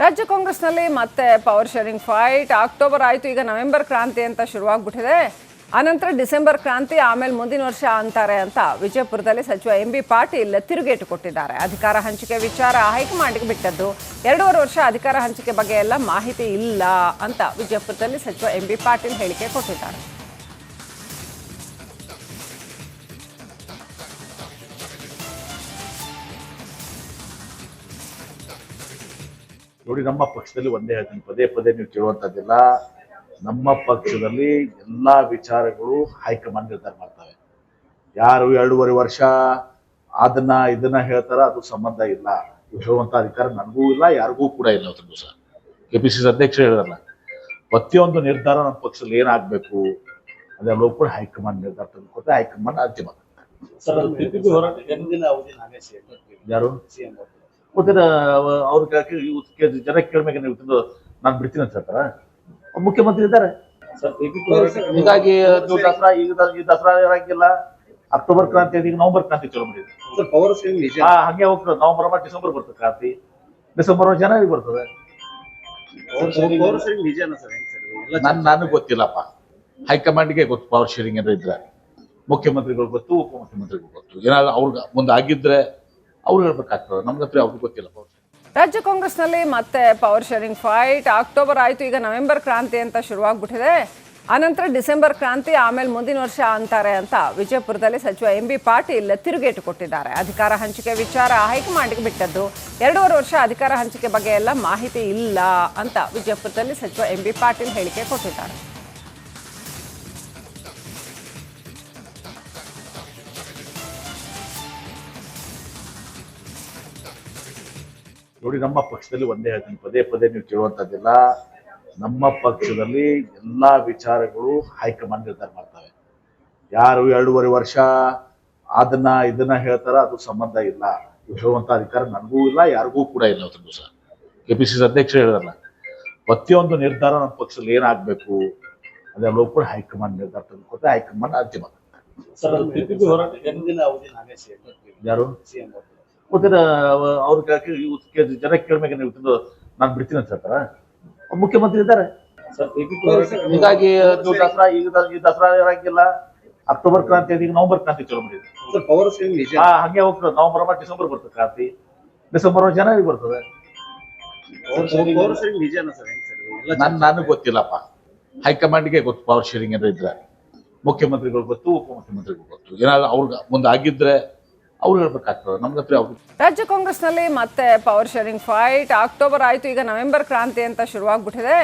ರಾಜ್ಯ ಕಾಂಗ್ರೆಸ್ನಲ್ಲಿ ಮತ್ತೆ ಪವರ್ ಶೇರಿಂಗ್ ಫೈಟ್. ಅಕ್ಟೋಬರ್ ಆಯಿತು, ಈಗ ನವೆಂಬರ್ ಕ್ರಾಂತಿ ಅಂತ ಶುರುವಾಗ್ಬಿಟ್ಟಿದೆ. ಆನಂತರ ಡಿಸೆಂಬರ್ ಕ್ರಾಂತಿ, ಆಮೇಲೆ ಮುಂದಿನ ವರ್ಷ ಅಂತಾರೆ ಅಂತ ವಿಜಯಪುರದಲ್ಲಿ ಸಚಿವ ಎಂ ಬಿ ಪಾಟೀಲ್ ತಿರುಗೇಟು ಕೊಟ್ಟಿದ್ದಾರೆ. ಅಧಿಕಾರ ಹಂಚಿಕೆ ವಿಚಾರ ಹೈಕಮಾಂಡ್ಗೆ ಬಿಟ್ಟದ್ದು. 2.5 ವರ್ಷ ಅಧಿಕಾರ ಹಂಚಿಕೆ ಬಗ್ಗೆ ಎಲ್ಲ ಮಾಹಿತಿ ಇಲ್ಲ ಅಂತ ವಿಜಯಪುರದಲ್ಲಿ ಸಚಿವ ಎಂ ಬಿ ಪಾಟೀಲ್ ಹೇಳಿಕೆ ಕೊಟ್ಟಿದ್ದಾರೆ. ನೋಡಿ, ನಮ್ಮ ಪಕ್ಷದಲ್ಲಿ ಒಂದೇ ಹೇಳ್ತೀನಿ, ಪದೇ ಪದೇ ನೀವು ಕೇಳುವಂಥದ್ದಿಲ್ಲ. ನಮ್ಮ ಪಕ್ಷದಲ್ಲಿ ಎಲ್ಲಾ ವಿಚಾರಗಳು ಹೈಕಮಾಂಡ್ ನಿರ್ಧಾರ ಮಾಡ್ತವೆ. ಯಾರು 2.5 ವರ್ಷ ಇದನ್ನ ಹೇಳ್ತಾರ, ಅದು ಸಂಬಂಧ ಇಲ್ಲ. ಹೇಳುವಂತ ಅಧಿಕಾರ ನನಗೂ ಇಲ್ಲ, ಯಾರಿಗೂ ಕೂಡ ಇಲ್ಲ. ಅವತ್ತು ಸಹ ಕೆಪಿಸಿಸಿ ಅಧ್ಯಕ್ಷ ಹೇಳಿದ್ರಲ್ಲ, ಪ್ರತಿಯೊಂದು ನಿರ್ಧಾರ ನಮ್ಮ ಪಕ್ಷದಲ್ಲಿ ಏನಾಗಬೇಕು ಅದೆಲ್ಲವೂ ಕೂಡ ಹೈಕಮಾಂಡ್ ನಿರ್ಧಾರ ತೆಗೆದುಕೊಟ್ಟು ಹೈಕಮಾಂಡ್ ಅಂತಿಮ. ಯಾರು ಗೊತ್ತಿಲ್ಲ, ಅವ್ರಿಗೆ ಜನ ಕೇಳ್ಬೇಕು, ನೀವು ನಾನು ಬಿಡ್ತೀನಿ ಅಂತ ಹೇಳ್ತಾರ. ಮುಖ್ಯಮಂತ್ರಿ ಇದ್ದಾರೆ. ಹೀಗಾಗಿ ನೀವು ದಸರಾ ಈ ದಸರಾ ಇರಂಗಿಲ್ಲ. ಅಕ್ಟೋಬರ್ ಕ್ರಾಂತಿ ಈಗ ನವೆಂಬರ್ ಕ್ರಾಂತಿ ಚಲೋ ಮಾಡಿದ್ರಿ. ಹಂಗೆ ಹೋಗ್ತದೆ. ನವೆಂಬರ್ ಡಿಸೆಂಬರ್ ಬರ್ತದೆ ಕ್ರಾಂತಿ. ಡಿಸೆಂಬರ್ ಜನವರಿ ಬರ್ತದೆ. ನನಗೆ ಗೊತ್ತಿಲ್ಲಪ್ಪ, ಹೈಕಮಾಂಡ್ಗೆ ಗೊತ್ತು. ಪವರ್ ಶೇರಿಂಗ್ ಏನಾರ ಇದ್ರೆ ಮುಖ್ಯಮಂತ್ರಿಗಳು ಗೊತ್ತು, ಉಪಮುಖ್ಯಮಂತ್ರಿಗಳು ಗೊತ್ತು. ಏನಾದ್ರು ಅವ್ರಿಗೆ ಮುಂದೆ ಆಗಿದ್ರೆ ಅವ್ರು ಹೇಳ್ಬೇಕಾಗ್ತದೆ. ನಮ್ಗೆ ಹತ್ರ ಅವ್ರಿಗೆ ಗೊತ್ತಿಲ್ಲ. ರಾಜ್ಯ ಕಾಂಗ್ರೆಸ್ನಲ್ಲಿ ಮತ್ತೆ ಪವರ್ ಶೇರಿಂಗ್ ಫೈಟ್. ಅಕ್ಟೋಬರ್ ಆಯಿತು, ಈಗ ನವೆಂಬರ್ ಕ್ರಾಂತಿ ಅಂತ ಶುರುವಾಗ್ಬಿಟ್ಟಿದೆ. ಆನಂತರ ಡಿಸೆಂಬರ್ ಕ್ರಾಂತಿ, ಆಮೇಲೆ ಮುಂದಿನ ವರ್ಷ ಅಂತಾರೆ ಅಂತ ವಿಜಯಪುರದಲ್ಲಿ ಸಚಿವ ಎಂ ಬಿ ಪಾಟೀಲ್ ತಿರುಗೇಟು ಕೊಟ್ಟಿದ್ದಾರೆ. ಅಧಿಕಾರ ಹಂಚಿಕೆ ವಿಚಾರ ಹೈಕಮಾಂಡ್ಗೆ ಬಿಟ್ಟದ್ದು. 2.5 ವರ್ಷ ಅಧಿಕಾರ ಹಂಚಿಕೆ ಬಗ್ಗೆ ಎಲ್ಲ ಮಾಹಿತಿ ಇಲ್ಲ ಅಂತ ವಿಜಯಪುರದಲ್ಲಿ ಸಚಿವ ಎಂ ಬಿ ಪಾಟೀಲ್ ಹೇಳಿಕೆ ಕೊಟ್ಟಿದ್ದಾರೆ. ನೋಡಿ, ನಮ್ಮ ಪಕ್ಷದಲ್ಲಿ ಒಂದೇ ಹೇಳ್ತೀನಿ, ಪದೇ ಪದೇ ನೀವು ಕೇಳುವಂಥದ್ದಿಲ್ಲ. ನಮ್ಮ ಪಕ್ಷದಲ್ಲಿ ಎಲ್ಲಾ ವಿಚಾರಗಳು ಹೈಕಮಾಂಡ್ ನಿರ್ಧಾರ ಮಾಡ್ತವೆ. ಯಾರು 2.5 ವರ್ಷ ಇದನ್ನ ಹೇಳ್ತಾರ, ಅದು ಸಂಬಂಧ ಇಲ್ಲ. ಹೇಳುವಂತ ಅಧಿಕಾರ ನನಗೂ ಇಲ್ಲ, ಯಾರಿಗೂ ಕೂಡ ಇಲ್ಲ. ಅವತ್ತು ಸಹ ಕೆಪಿಸಿಸಿ ಅಧ್ಯಕ್ಷ ಹೇಳಿದ್ರಲ್ಲ, ಪ್ರತಿಯೊಂದು ನಿರ್ಧಾರ ನಮ್ಮ ಪಕ್ಷದಲ್ಲಿ ಏನಾಗಬೇಕು ಅದೆಲ್ಲವೂ ಕೂಡ ಹೈಕಮಾಂಡ್ ನಿರ್ಧಾರ ತೆಗೆದುಕೊಟ್ಟು ಹೈಕಮಾಂಡ್ ಅಂತಿಮ. ಯಾರು ಗೊತ್ತಿಲ್ಲ, ಅವ್ರಿಗೆ ಜನ ಕೇಳ್ಬೇಕು, ನೀವು ನಾನು ಬಿಡ್ತೀನಿ ಅಂತ ಹೇಳ್ತಾರ. ಮುಖ್ಯಮಂತ್ರಿ ಇದ್ದಾರೆ. ಹೀಗಾಗಿ ನೀವು ದಸರಾ ಈ ದಸರಾ ಇರಂಗಿಲ್ಲ. ಅಕ್ಟೋಬರ್ ಕ್ರಾಂತಿ ಈಗ ನವೆಂಬರ್ ಕ್ರಾಂತಿ ಚಲೋ ಮಾಡಿದ್ರಿ. ಹಂಗೆ ಹೋಗ್ತದೆ. ನವೆಂಬರ್ ಡಿಸೆಂಬರ್ ಬರ್ತದೆ ಕ್ರಾಂತಿ. ಡಿಸೆಂಬರ್ ಜನವರಿ ಬರ್ತದೆ. ನನಗೆ ಗೊತ್ತಿಲ್ಲಪ್ಪ, ಹೈಕಮಾಂಡ್ಗೆ ಗೊತ್ತು. ಪವರ್ ಶೇರಿಂಗ್ ಏನಾರ ಇದ್ರೆ ಮುಖ್ಯಮಂತ್ರಿಗಳು ಗೊತ್ತು, ಉಪಮುಖ್ಯಮಂತ್ರಿಗಳು ಗೊತ್ತು. ಏನಾದ್ರು ಅವ್ರಿಗೆ ಮುಂದೆ ಆಗಿದ್ರೆ ಅವ್ರು ಹೇಳ್ಬೇಕಾಗ್ತದೆ. ನಮ್ಗೆ ಹತ್ರ ಅವ್ರು. ರಾಜ್ಯ ಕಾಂಗ್ರೆಸ್ನಲ್ಲಿ ಮತ್ತೆ ಪವರ್ ಶೇರಿಂಗ್ ಫೈಟ್. ಅಕ್ಟೋಬರ್ ಆಯಿತು, ಈಗ ನವೆಂಬರ್ ಕ್ರಾಂತಿ ಅಂತ ಶುರುವಾಗ್ಬಿಟ್ಟಿದೆ.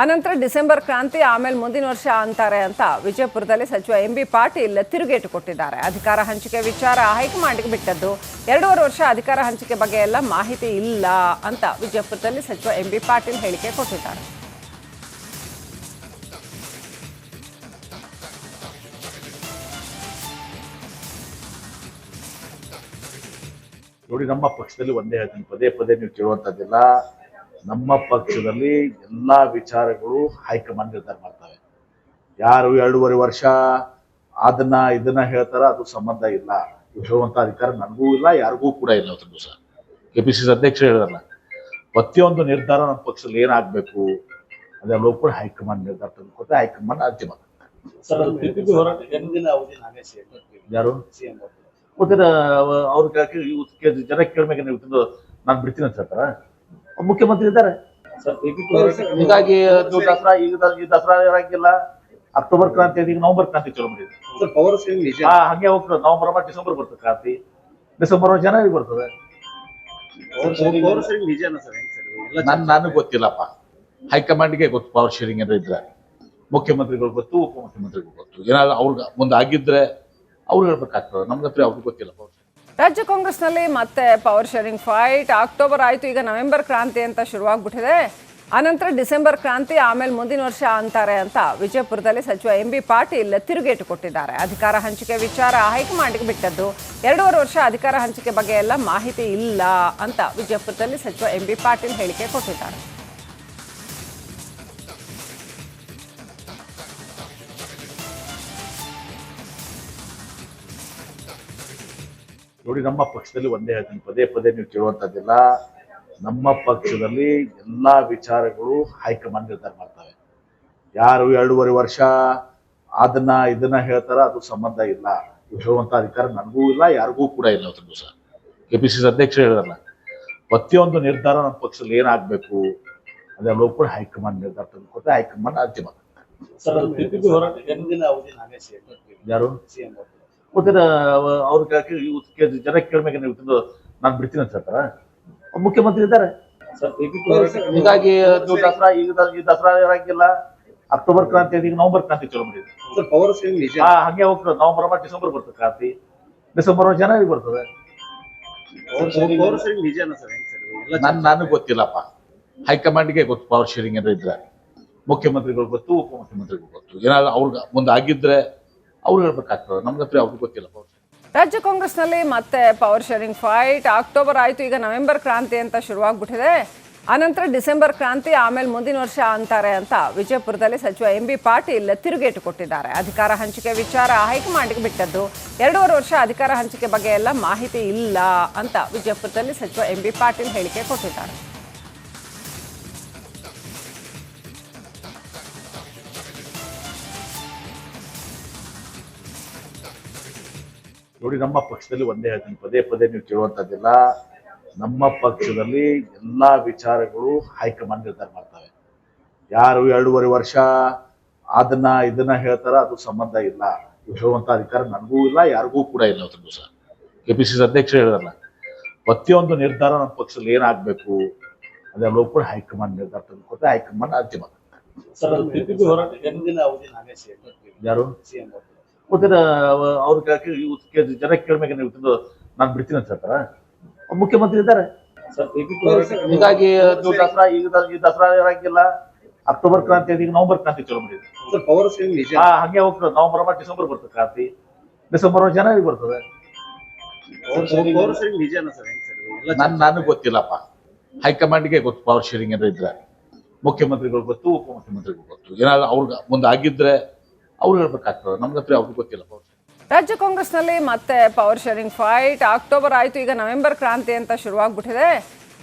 ಆನಂತರ ಡಿಸೆಂಬರ್ ಕ್ರಾಂತಿ, ಆಮೇಲೆ ಮುಂದಿನ ವರ್ಷ ಅಂತಾರೆ ಅಂತ ವಿಜಯಪುರದಲ್ಲಿ ಸಚಿವ ಎಂ ಬಿ ಪಾಟೀಲ್ ತಿರುಗೇಟು ಕೊಟ್ಟಿದ್ದಾರೆ. ಅಧಿಕಾರ ಹಂಚಿಕೆ ವಿಚಾರ ಹೈಕಮಾಂಡ್ಗೆ ಬಿಟ್ಟದ್ದು. 2.5 ವರ್ಷ ಅಧಿಕಾರ ಹಂಚಿಕೆ ಬಗ್ಗೆ ಎಲ್ಲ ಮಾಹಿತಿ ಇಲ್ಲ ಅಂತ ವಿಜಯಪುರದಲ್ಲಿ ಸಚಿವ ಎಂ ಬಿ ಪಾಟೀಲ್ ಹೇಳಿಕೆ ಕೊಟ್ಟಿದ್ದಾರೆ. ನೋಡಿ, ನಮ್ಮ ಪಕ್ಷದಲ್ಲಿ ಒಂದೇ ಹೇಳ್ತೀನಿ, ಪದೇ ಪದೇ ನೀವು ಕೇಳುವಂಥದ್ದಿಲ್ಲ. ನಮ್ಮ ಪಕ್ಷದಲ್ಲಿ ಎಲ್ಲಾ ವಿಚಾರಗಳು ಹೈಕಮಾಂಡ್ ನಿರ್ಧಾರ ಮಾಡ್ತವೆ. ಯಾರು 2.5 ವರ್ಷ ಇದನ್ನ ಹೇಳ್ತಾರ, ಅದು ಸಂಬಂಧ ಇಲ್ಲ. ಹೇಳುವಂತ ಅಧಿಕಾರ ನನಗೂ ಇಲ್ಲ, ಯಾರಿಗೂ ಕೂಡ ಇಲ್ಲ. ಅವತ್ತು ಸಹ ಕೆಪಿಸಿಸಿ ಅಧ್ಯಕ್ಷ ಹೇಳಿದ್ರಲ್ಲ, ಪ್ರತಿಯೊಂದು ನಿರ್ಧಾರ ನಮ್ಮ ಪಕ್ಷದಲ್ಲಿ ಏನಾಗಬೇಕು ಅದೆಲ್ಲವೂ ಕೂಡ ಹೈಕಮಾಂಡ್ ನಿರ್ಧಾರ ತೆಗೆದುಕೊಟ್ಟು ಹೈಕಮಾಂಡ್ ಅಂತಿಮ. ಯಾರು ಗೊತ್ತಿಲ್ಲ, ಅವ್ರಿಗೆ ಜನ ಕೇಳ್ಬೇಕು, ನೀವು ನಾನು ಬಿಡ್ತೀನಿ ಅಂತ ಹೇಳ್ತಾರ. ಮುಖ್ಯಮಂತ್ರಿ ಇದ್ದಾರೆ. ಹೀಗಾಗಿ ನೀವು ದಸರಾ ಈ ದಸರಾ ಇರಂಗಿಲ್ಲ. ಅಕ್ಟೋಬರ್ ಕ್ರಾಂತಿ ಈಗ ನವೆಂಬರ್ ಕ್ರಾಂತಿ ಚಲೋ ಮಾಡಿದ್ರಿ. ಹಂಗೆ ಹೋಗ್ತದೆ. ನವೆಂಬರ್ ಡಿಸೆಂಬರ್ ಬರ್ತದೆ ಕ್ರಾಂತಿ. ಡಿಸೆಂಬರ್ ಜನವರಿ ಬರ್ತದೆ. ನನಗೆ ಗೊತ್ತಿಲ್ಲಪ್ಪ, ಹೈಕಮಾಂಡ್ಗೆ ಗೊತ್ತು. ಪವರ್ ಶೇರಿಂಗ್ ಏನಾರ ಇದ್ರೆ ಮುಖ್ಯಮಂತ್ರಿಗಳು ಗೊತ್ತು, ಉಪಮುಖ್ಯಮಂತ್ರಿಗಳು ಗೊತ್ತು. ಏನಾದ್ರು ಅವ್ರಿಗೆ ಮುಂದೆ ಆಗಿದ್ರೆ ಅವ್ರು ಹೇಳ್ಬೇಕಾಗ್ತದೆ. ನಮ್ಗೆ ಹತ್ರ ಅವ್ರಿಗೆ ಗೊತ್ತಿಲ್ಲ. ರಾಜ್ಯ ಕಾಂಗ್ರೆಸ್ನಲ್ಲಿ ಮತ್ತೆ ಪವರ್ ಶೇರಿಂಗ್ ಫೈಟ್. ಅಕ್ಟೋಬರ್ ಆಯಿತು, ಈಗ ನವೆಂಬರ್ ಕ್ರಾಂತಿ ಅಂತ ಶುರುವಾಗ್ಬಿಟ್ಟಿದೆ. ಆನಂತರ ಡಿಸೆಂಬರ್ ಕ್ರಾಂತಿ, ಆಮೇಲೆ ಮುಂದಿನ ವರ್ಷ ಅಂತಾರೆ ಅಂತ ವಿಜಯಪುರದಲ್ಲಿ ಸಚಿವ ಎಂ ಬಿ ಪಾಟೀಲ್ ತಿರುಗೇಟು ಕೊಟ್ಟಿದ್ದಾರೆ. ಅಧಿಕಾರ ಹಂಚಿಕೆ ವಿಚಾರ ಹೈಕಮಾಂಡ್ಗೆ ಬಿಟ್ಟದ್ದು. 2.5 ವರ್ಷ ಅಧಿಕಾರ ಹಂಚಿಕೆ ಬಗ್ಗೆ ಎಲ್ಲ ಮಾಹಿತಿ ಇಲ್ಲ ಅಂತ ವಿಜಯಪುರದಲ್ಲಿ ಸಚಿವ ಎಂ ಬಿ ಪಾಟೀಲ್ ಹೇಳಿಕೆ ಕೊಟ್ಟಿದ್ದಾರೆ. ನೋಡಿ, ನಮ್ಮ ಪಕ್ಷದಲ್ಲಿ ಒಂದೇ ಹೇಳ್ತೀನಿ, ಪದೇ ಪದೇ ನೀವು ಕೇಳುವಂಥದ್ದಿಲ್ಲ. ನಮ್ಮ ಪಕ್ಷದಲ್ಲಿ ಎಲ್ಲಾ ವಿಚಾರಗಳು ಹೈಕಮಾಂಡ್ ನಿರ್ಧಾರ ಮಾಡ್ತವೆ. ಯಾರು 2.5 ವರ್ಷ ಇದನ್ನ ಹೇಳ್ತಾರ, ಅದು ಸಂಬಂಧ ಇಲ್ಲ. ಹೇಳುವಂತ ಅಧಿಕಾರ ನನಗೂ ಇಲ್ಲ, ಯಾರಿಗೂ ಕೂಡ ಇಲ್ಲ. ಅವತ್ತು ಸಹ ಕೆಪಿಸಿಸಿ ಅಧ್ಯಕ್ಷರು ಹೇಳಿದ್ರಲ್ಲ, ಪ್ರತಿಯೊಂದು ನಿರ್ಧಾರ ನಮ್ಮ ಪಕ್ಷದಲ್ಲಿ ಏನಾಗಬೇಕು ಅದೆಲ್ಲವೂ ಕೂಡ ಹೈಕಮಾಂಡ್ ನಿರ್ಧಾರ ತೆಗೆದುಕೊಳ್ತಾರೆ. ಹೈಕಮಾಂಡ್ ಅಂತಿಮ. ಯಾರು ಗೊತ್ತಿಲ್ಲ, ಅವ್ರ ಜನಕ್ಕೆ ಕೇಳ್ಬೇಕು. ನೀವು ನಾನು ಬಿಡ್ತೀನಿ ಅಂತ ಹೇಳ್ತಾರ, ಮುಖ್ಯಮಂತ್ರಿ ಇದ್ದಾರೆ. ಹೀಗಾಗಿ ನೀವು ದಸರಾ ಈ ದಸರಾ ಇರಂಗಿಲ್ಲ. ಅಕ್ಟೋಬರ್ ಕ್ರಾಂತಿ ಈಗ ನವೆಂಬರ್ ಕ್ರಾಂತಿ ಚಲೋ ಮಾಡಿದ್ರು. ಹಂಗೆ ಹೋಗ್ತದೆ. ನವೆಂಬರ್ ಡಿಸೆಂಬರ್ ಬರ್ತದೆ ಕ್ರಾಂತಿ, ಡಿಸೆಂಬರ್ ಜನವರಿ ಬರ್ತದೆ. ನನಗೆ ಗೊತ್ತಿಲ್ಲಪ್ಪ, ಹೈಕಮಾಂಡ್ಗೆ ಗೊತ್ತು. ಪವರ್ ಶೇರಿಂಗ್ ಏನಾರ ಇದ್ರೆ ಮುಖ್ಯಮಂತ್ರಿಗಳು ಗೊತ್ತು, ಉಪಮುಖ್ಯಮಂತ್ರಿಗಳು ಗೊತ್ತು. ಏನಾದ್ರು ಅವ್ರಿಗೆ ಮುಂದೆ ಆಗಿದ್ರೆ ಅವ್ರು ಹೇಳ್ಬೇಕಾಗ್ತದೆ. ನಮ್ಗೆ ಹತ್ರ ಅವ್ರಿಗೆ ಗೊತ್ತಿಲ್ಲ. ಪವರ್ ರಾಜ್ಯ ಕಾಂಗ್ರೆಸ್ನಲ್ಲಿ ಮತ್ತೆ ಪವರ್ ಶೇರಿಂಗ್ ಫೈಟ್. ಅಕ್ಟೋಬರ್ ಆಯಿತು, ಈಗ ನವೆಂಬರ್ ಕ್ರಾಂತಿ ಅಂತ ಶುರುವಾಗ್ಬಿಟ್ಟಿದೆ. ಆನಂತರ ಡಿಸೆಂಬರ್ ಕ್ರಾಂತಿ, ಆಮೇಲೆ ಮುಂದಿನ ವರ್ಷ ಅಂತಾರೆ ಅಂತ ವಿಜಯಪುರದಲ್ಲಿ ಸಚಿವ ಎಂ ಬಿ ಪಾಟೀಲ್ ತಿರುಗೇಟು ಕೊಟ್ಟಿದ್ದಾರೆ. ಅಧಿಕಾರ ಹಂಚಿಕೆ ವಿಚಾರ ಹೈಕಮಾಂಡ್ಗೆ ಬಿಟ್ಟದ್ದು. 2.5 ವರ್ಷ ಅಧಿಕಾರ ಹಂಚಿಕೆ ಬಗ್ಗೆ ಎಲ್ಲ ಮಾಹಿತಿ ಇಲ್ಲ ಅಂತ ವಿಜಯಪುರದಲ್ಲಿ ಸಚಿವ ಎಂ ಬಿ ಪಾಟೀಲ್ ಹೇಳಿಕೆ ಕೊಟ್ಟಿದ್ದಾರೆ. ನೋಡಿ, ನಮ್ಮ ಪಕ್ಷದಲ್ಲಿ ಒಂದೇ ಹೇಳ್ತೀನಿ, ಪದೇ ಪದೇ ನೀವು ಕೇಳುವಂತದ್ದಿಲ್ಲ. ನಮ್ಮ ಪಕ್ಷದಲ್ಲಿ ಎಲ್ಲಾ ವಿಚಾರಗಳು ಹೈಕಮಾಂಡ್ ನಿರ್ಧಾರ ಮಾಡ್ತವೆ. ಯಾರು 2.5 ವರ್ಷ ಇದನ್ನ ಹೇಳ್ತಾರ, ಅದು ಸಂಬಂಧ ಇಲ್ಲ. ಹೇಳುವಂತ ಅಧಿಕಾರ ನನಗೂ ಇಲ್ಲ, ಯಾರಿಗೂ ಕೂಡ ಇಲ್ಲ. ಅವತ್ತು ಸಹ ಕೆಪಿಸಿಸಿ ಅಧ್ಯಕ್ಷರು ಹೇಳಿದ್ರಲ್ಲ, ಪ್ರತಿಯೊಂದು ನಿರ್ಧಾರ ನಮ್ಮ ಪಕ್ಷದಲ್ಲಿ ಏನಾಗಬೇಕು ಅದೆಲ್ಲವೂ ಕೂಡ ಹೈಕಮಾಂಡ್ ನಿರ್ಧಾರ ತೆಗೆದುಕೊಳ್ತಾರೆ. ಹೈಕಮಾಂಡ್ ಅಂತಿಮ. ಯಾರು ಗೊತ್ತಿಲ್ಲ, ಅವ್ರ ಜನಕ್ಕೆ ಕೇಳ್ಬೇಕು. ನೀವು ನಾನು ಬಿಡ್ತೀನಿ ಅಂತ ಹೇಳ್ತಾರ, ಮುಖ್ಯಮಂತ್ರಿ ಇದ್ದಾರೆ. ಹೀಗಾಗಿ ನೀವು ದಸರಾ ಈ ದಸರಾ ಇರಂಗಿಲ್ಲ. ಅಕ್ಟೋಬರ್ ಕ್ರಾಂತಿ ಈಗ ನವೆಂಬರ್ ಕ್ರಾಂತಿ ಚಲೋ ಮಾಡಿದ್ರು. ಹಂಗೆ ಹೋಗ್ತದೆ. ನವೆಂಬರ್ ಡಿಸೆಂಬರ್ ಬರ್ತದೆ ಕ್ರಾಂತಿ, ಡಿಸೆಂಬರ್ ಜನವರಿ ಬರ್ತದೆ. ನನಗೆ ಗೊತ್ತಿಲ್ಲಪ್ಪ, ಹೈಕಮಾಂಡ್ಗೆ ಗೊತ್ತು. ಪವರ್ ಶೇರಿಂಗ್ ಏನಾರ ಇದ್ರೆ ಮುಖ್ಯಮಂತ್ರಿಗಳು ಗೊತ್ತು, ಉಪಮುಖ್ಯಮಂತ್ರಿಗಳು ಗೊತ್ತು. ಏನಾದ್ರು ಅವ್ರಿಗೆ ಮುಂದೆ ಆಗಿದ್ರೆ ಅವ್ರು ಹೇಳ್ಬೇಕಾಗ್ತದೆ. ನಮ್ಗೆ ಹತ್ರ ಅವ್ರಿಗೆ ಗೊತ್ತಿಲ್ಲ. ರಾಜ್ಯ ಕಾಂಗ್ರೆಸ್ನಲ್ಲಿ ಮತ್ತೆ ಪವರ್ ಶೇರಿಂಗ್ ಫೈಟ್. ಅಕ್ಟೋಬರ್ ಆಯಿತು, ಈಗ ನವೆಂಬರ್ ಕ್ರಾಂತಿ ಅಂತ ಶುರುವಾಗ್ಬಿಟ್ಟಿದೆ.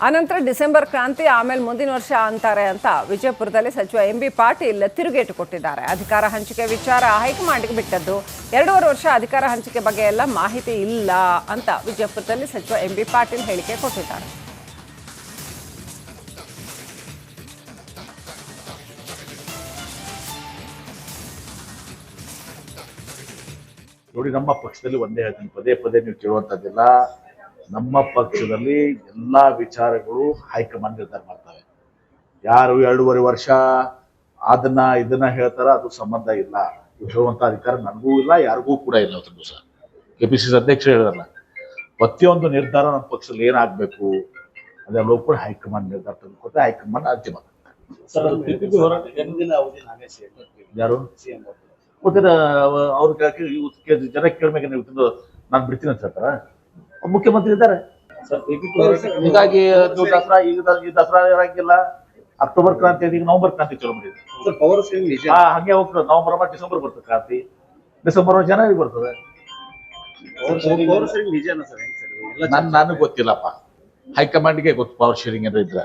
ಆನಂತರ ಡಿಸೆಂಬರ್ ಕ್ರಾಂತಿ, ಆಮೇಲೆ ಮುಂದಿನ ವರ್ಷ ಅಂತಾರೆ ಅಂತ ವಿಜಯಪುರದಲ್ಲಿ ಸಚಿವ ಎಂ ಬಿ ಪಾಟೀಲ್ ತಿರುಗೇಟು ಕೊಟ್ಟಿದ್ದಾರೆ. ಅಧಿಕಾರ ಹಂಚಿಕೆ ವಿಚಾರ ಹೈಕಮಾಂಡ್ಗೆ ಬಿಟ್ಟದ್ದು. 2.5 ವರ್ಷ ಅಧಿಕಾರ ಹಂಚಿಕೆ ಬಗ್ಗೆ ಎಲ್ಲ ಮಾಹಿತಿ ಇಲ್ಲ ಅಂತ ವಿಜಯಪುರದಲ್ಲಿ ಸಚಿವ ಎಂ ಬಿ ಪಾಟೀಲ್ ಹೇಳಿಕೆ ಕೊಟ್ಟಿದ್ದಾರೆ. ನೋಡಿ, ನಮ್ಮ ಪಕ್ಷದಲ್ಲಿ ಒಂದೇ ಹೇಳ್ತೀನಿ, ಪದೇ ಪದೇ ನೀವು ಕೇಳುವಂತದ್ದಿಲ್ಲ. ನಮ್ಮ ಪಕ್ಷದಲ್ಲಿ ಎಲ್ಲಾ ವಿಚಾರಗಳು ಹೈಕಮಾಂಡ್ ನಿರ್ಧಾರ ಮಾಡ್ತವೆ. ಯಾರು 2.5 ವರ್ಷ ಇದನ್ನ ಹೇಳ್ತಾರ, ಅದು ಸಂಬಂಧ ಇಲ್ಲ. ಹೇಳುವಂತ ಅಧಿಕಾರ ನನಗೂ ಇಲ್ಲ, ಯಾರಿಗೂ ಕೂಡ ಇಲ್ಲ. ಅವತ್ತು ಸಹ ಕೆಪಿಸಿಸಿ ಅಧ್ಯಕ್ಷರು ಹೇಳಿದ್ರಲ್ಲ, ಪ್ರತಿಯೊಂದು ನಿರ್ಧಾರ ನಮ್ಮ ಪಕ್ಷದಲ್ಲಿ ಏನಾಗಬೇಕು ಅದೆಲ್ಲವೂ ಕೂಡ ಹೈಕಮಾಂಡ್ ನಿರ್ಧಾರ ತೆಗೆದುಕೊಳ್ತಾರೆ. ಹೈಕಮಾಂಡ್ ಅಂತಿಮ. ಯಾರು ಗೊತ್ತಿಲ್ಲ, ಅವ್ರ ಜನಕ್ಕೆ ಕೇಳ್ಬೇಕು. ನೀವು ನಾನು ಬಿಡ್ತೀನಿ ಅಂತ ಹೇಳ್ತಾರ, ಮುಖ್ಯಮಂತ್ರಿ ಇದ್ದಾರೆ. ಹೀಗಾಗಿ ನೀವು ದಸರಾ ಈ ದಸರಾ ಇರಂಗಿಲ್ಲ. ಅಕ್ಟೋಬರ್ ಕ್ರಾಂತಿ ಈಗ ನವೆಂಬರ್ ಕ್ರಾಂತಿ ಚಲೋ ಮಾಡಿದ್ರು. ಹಂಗೆ ಹೋಗ್ತದೆ. ನವೆಂಬರ್ ಡಿಸೆಂಬರ್ ಬರ್ತದೆ ಕ್ರಾಂತಿ, ಡಿಸೆಂಬರ್ ಜನವರಿ ಬರ್ತದೆ. ನನಗೆ ಗೊತ್ತಿಲ್ಲಪ್ಪ, ಹೈಕಮಾಂಡ್ಗೆ ಗೊತ್ತು. ಪವರ್ ಶೇರಿಂಗ್ ಏನಾರ ಇದ್ರೆ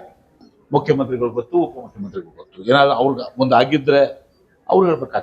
ಮುಖ್ಯಮಂತ್ರಿಗಳು ಗೊತ್ತು, ಉಪಮುಖ್ಯಮಂತ್ರಿಗಳು ಗೊತ್ತು. ಏನಾದ್ರು ಅವ್ರಿಗೆ ಮುಂದೆ ಆಗಿದ್ರೆ ಅವ್ರು ಹೇಳ್ಬೇಕಾಗ್ತದೆ.